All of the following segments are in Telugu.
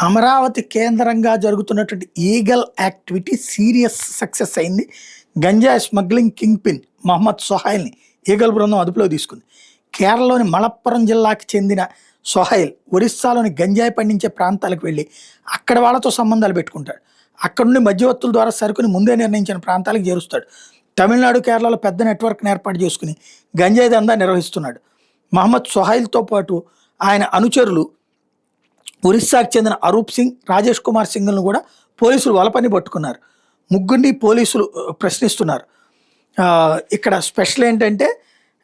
అమరావతి కేంద్రంగా జరుగుతున్నటువంటి ఈగల్ యాక్టివిటీ సీరియస్ సక్సెస్ అయింది. గంజాయి స్మగ్లింగ్ కింగ్ పిన్ మహమ్మద్ సొహైల్ని ఈగల్ బృందం అదుపులో తీసుకుంది. కేరళలోని మలప్పురం జిల్లాకి చెందిన సొహైల్ ఒరిస్సాలోని గంజాయి పండించే ప్రాంతాలకు వెళ్ళి అక్కడ వాళ్ళతో సంబంధాలు పెట్టుకుంటాడు. అక్కడ నుండి మధ్యవర్తుల ద్వారా సరుకుని ముందే నిర్ణయించిన ప్రాంతాలకు చేరుస్తాడు. తమిళనాడు, కేరళలో పెద్ద నెట్వర్క్ని ఏర్పాటు చేసుకుని గంజాయి దందా నిర్వహిస్తున్నాడు. మహమ్మద్ సొహైల్తో పాటు ఆయన అనుచరులు ఒరిస్సాకు చెందిన అరూప్ సింగ్, రాజేష్ కుమార్ సింగ్లను కూడా పోలీసులు వలపని పట్టుకున్నారు. ముగ్గురిని పోలీసులు ప్రశ్నిస్తున్నారు. ఇక్కడ స్పెషల్ ఏంటంటే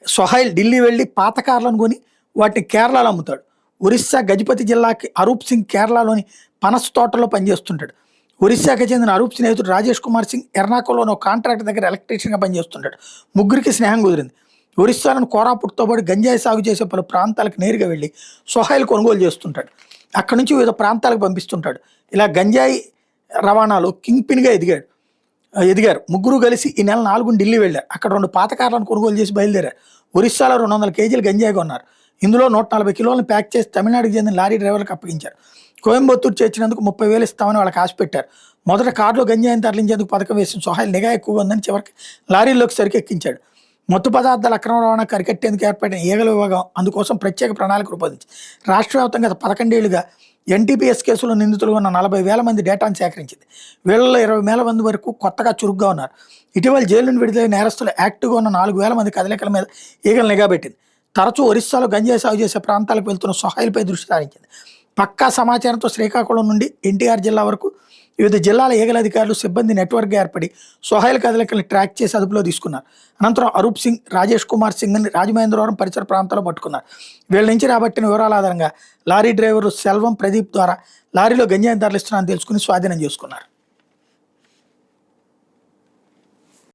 సొహైల్ ఢిల్లీ వెళ్ళి పాత కార్లను కొని వాటిని కేరళలో అమ్ముతాడు. ఒరిస్సా గజపతి జిల్లాకి అరూప్ సింగ్ కేరళలోని పనస తోటలో పనిచేస్తుంటాడు. ఒరిస్సాకి చెందిన అరూప్ స్నేహితుడు రాజేష్ కుమార్ సింగ్ ఎర్నాకుళంలోని ఒక కాంట్రాక్టర్ దగ్గర ఎలక్ట్రీషియన్గా పనిచేస్తుంటాడు. ముగ్గురికి స్నేహం కుదిరింది. ఒరిస్సాలోని కోరాపుట్తో పాటు గంజాయి సాగు చేసే పలు ప్రాంతాలకు నేరుగా వెళ్ళి సొహైల్ కొనుగోలు చేస్తుంటాడు. అక్కడి నుంచి వివిధ ప్రాంతాలకు పంపిస్తుంటాడు. ఇలా గంజాయి రవాణాలో కింగ్ పిన్గా ఎదిగారు. ముగ్గురు కలిసి ఈ నెల 4న ఢిల్లీ వెళ్ళారు. అక్కడ 2 పాత కార్లను కొనుగోలు చేసి బయలుదేరారు. ఒరిస్సాలో 200 కేజీలు గంజాయి కొన్నారు. ఇందులో 140 కిలోలను ప్యాక్ చేసి తమిళనాడుకు చెందిన లారీ డ్రైవర్లకు అప్పగించారు. కోయంబత్తూరు చేర్చినందుకు 30,000 ఇస్తామని వాళ్ళకి ఆశ పెట్టారు. మొదట కారులో గంజాయిని తరలించేందుకు పథకం వేసిన సొహైల్ నిఘా ఎక్కువగా ఉందని చివరికి లారీల్లోకి సరికెక్కించాడు. మత్తు పదార్థాల అక్రమ రవాణా కరికట్టేందుకు ఏర్పడిన ఈగల విభాగం అందుకోసం ప్రత్యేక ప్రణాళిక రూపొందించి రాష్ట్ర వ్యాప్తంగా గత 11 ఏళ్లుగా ఎన్టీపీఎస్ కేసులో నిందితులుగా ఉన్న 40,000 మంది డేటాను సేకరించింది. వీళ్ళలో 20,000 మంది వరకు కొత్తగా చురుగ్గా ఉన్నారు. ఇటీవల జైలు నుండి విడుదలైన నేరస్తులు యాక్టివ్గా ఉన్న 4,000 మంది కదలికల మీద ఈగలు నిఘా పెట్టింది. తరచూ ఒరిస్సాలో గంజాయి సాగు చేసే ప్రాంతాలకు వెళ్తున్న సొహైల్పై దృష్టి సారించింది. పక్కా సమాచారంతో శ్రీకాకుళం నుండి ఎన్టీఆర్ జిల్లా వరకు వివిధ జిల్లాల ఈగల అధికారులు, సిబ్బంది నెట్వర్క్గా ఏర్పడి సొహైల్ కదలికలను ట్రాక్ చేసి అదుపులో తీసుకున్నారు. అనంతరం అరూప్ సింగ్, రాజేష్ కుమార్ సింగ్ని రాజమహేంద్రవరం పరిసర ప్రాంతాల్లో పట్టుకున్నారు. వీళ్ళ నుంచి రాబట్టిన వివరాల ఆధారంగా లారీ డ్రైవరు సెల్వం ప్రదీప్ ద్వారా లారీలో గంజాయిని తరలిస్తున్నారని తెలుసుకుని స్వాధీనం చేసుకున్నారు.